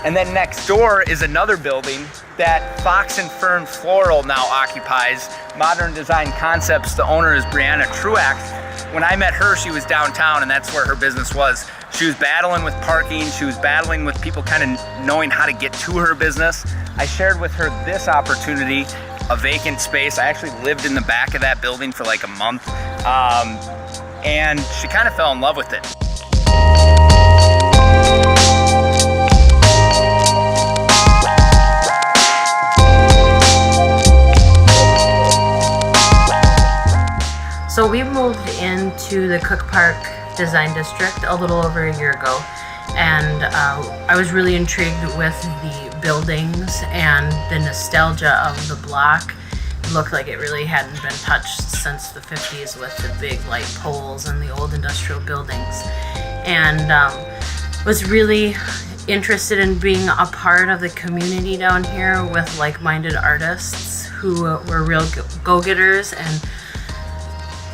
And then next door is another building that Fox and Fern Floral now occupies. Modern Design Concepts, the owner is Brianna Truax. When I met her, she was downtown and that's where her business was. She was battling with parking, she was battling with people kind of knowing how to get to her business. I shared with her this opportunity, a vacant space. I actually lived in the back of that building for like a month, and she kind of fell in love with it. So we moved into the Cooke Park Design District a little over a year ago, and I was really intrigued with the buildings and the nostalgia of the block. It looked like it really hadn't been touched since the 50s with the big light poles and the old industrial buildings, and was really interested in being a part of the community down here with like-minded artists who were real go-getters and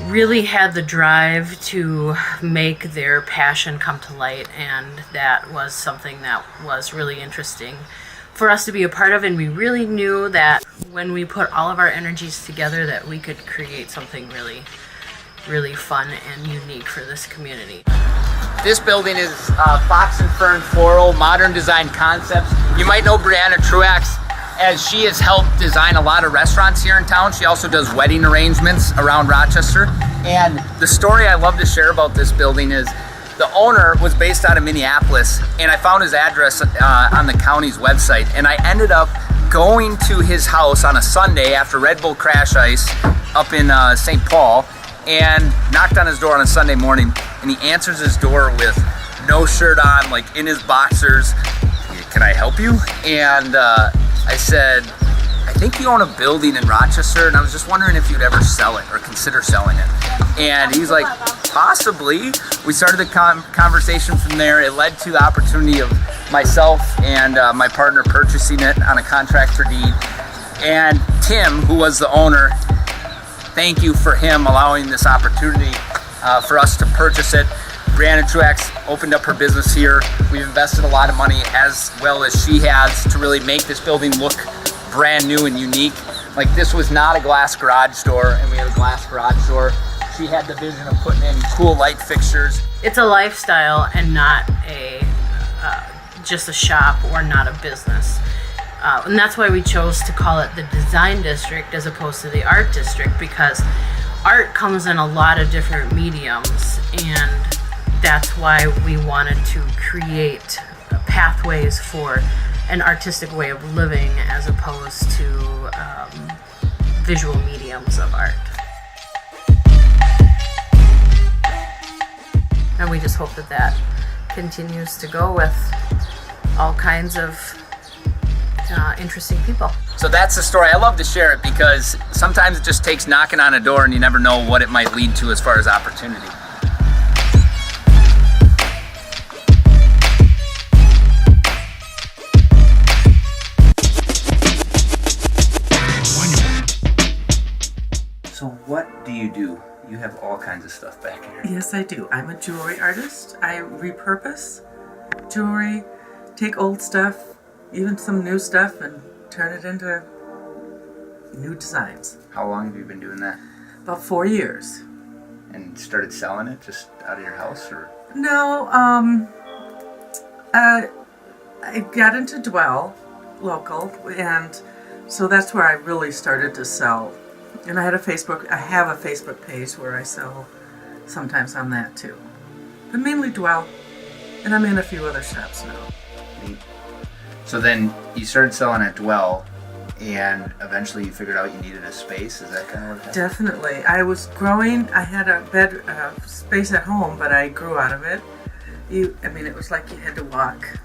really had the drive to make their passion come to light, and that was something that was really interesting for us to be a part of. And we really knew that when we put all of our energies together that we could create something really, really fun and unique for this community. This building is Fox and Fern Floral, Modern Design Concepts. You might know Brianna Truax as she has helped design a lot of restaurants here in town. She also does wedding arrangements around Rochester. And the story I love to share about this building is the owner was based out of Minneapolis, and I found his address on the county's website, and I ended up going to his house on a Sunday after Red Bull Crash Ice up in St. Paul, and knocked on his door on a Sunday morning, and he answers his door with no shirt on, like in his boxers. "Can I help you?" And I said, "I think you own a building in Rochester, and I was just wondering if you'd ever sell it or consider selling it." And he's like, "Possibly." We started the conversation from there. It led to the opportunity of myself and my partner purchasing it on a contract for deed. And Tim, who was the owner, thank you for him allowing this opportunity for us to purchase it. Brianna Truax opened up her business here. We've invested a lot of money, as well as she has, to really make this building look brand new and unique. Like, this was not a glass garage door, and we have a glass garage door. She had the vision of putting in cool light fixtures. It's a lifestyle and not just a shop or not a business. And that's why we chose to call it the Design District as opposed to the Art District, because art comes in a lot of different mediums, and that's why we wanted to create pathways for an artistic way of living as opposed to visual mediums of art. And we just hope that that continues to go with all kinds of interesting people. So that's the story. I love to share it because sometimes it just takes knocking on a door and you never know what it might lead to as far as opportunity. So what do you do? You have all kinds of stuff back here. Yes, I do. I'm a jewelry artist. I repurpose jewelry, take old stuff, even some new stuff, and turn it into new designs. How long have you been doing that? About 4 years. And started selling it just out of your house, or? No, I got into Dwell local, and so that's where I really started to sell. And I have a Facebook page where I sell sometimes on that too. But mainly Dwell, and I'm in a few other shops now. Neat. So then you started selling at Dwell, and eventually you figured out you needed a space. Is that kind of what happened? Definitely. I was growing. I had a bed space at home, but I grew out of it. It was like you had to walk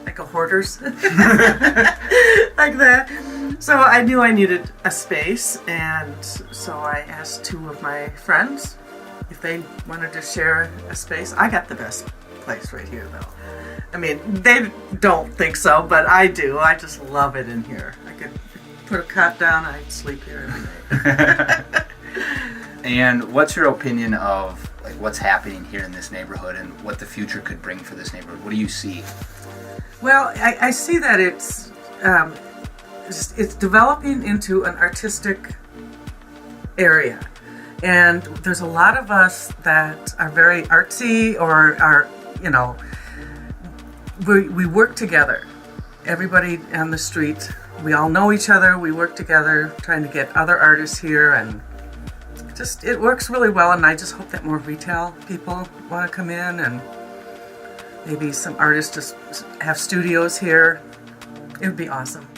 like a hoarder's, like that. So I knew I needed a space, and so I asked 2 of my friends if they wanted to share a space. I got the best place right here, though. I mean, they don't think so, but I do. I just love it in here. I could put a cot down, I'd sleep here every day. And what's your opinion of like what's happening here in this neighborhood and what the future could bring for this neighborhood? What do you see? Well, I see that it's developing into an artistic area. And there's a lot of us that are very artsy or are, we work together. Everybody on the street, we all know each other. We work together trying to get other artists here, and it works really well. And I just hope that more retail people want to come in, and maybe some artists just have studios here. It would be awesome.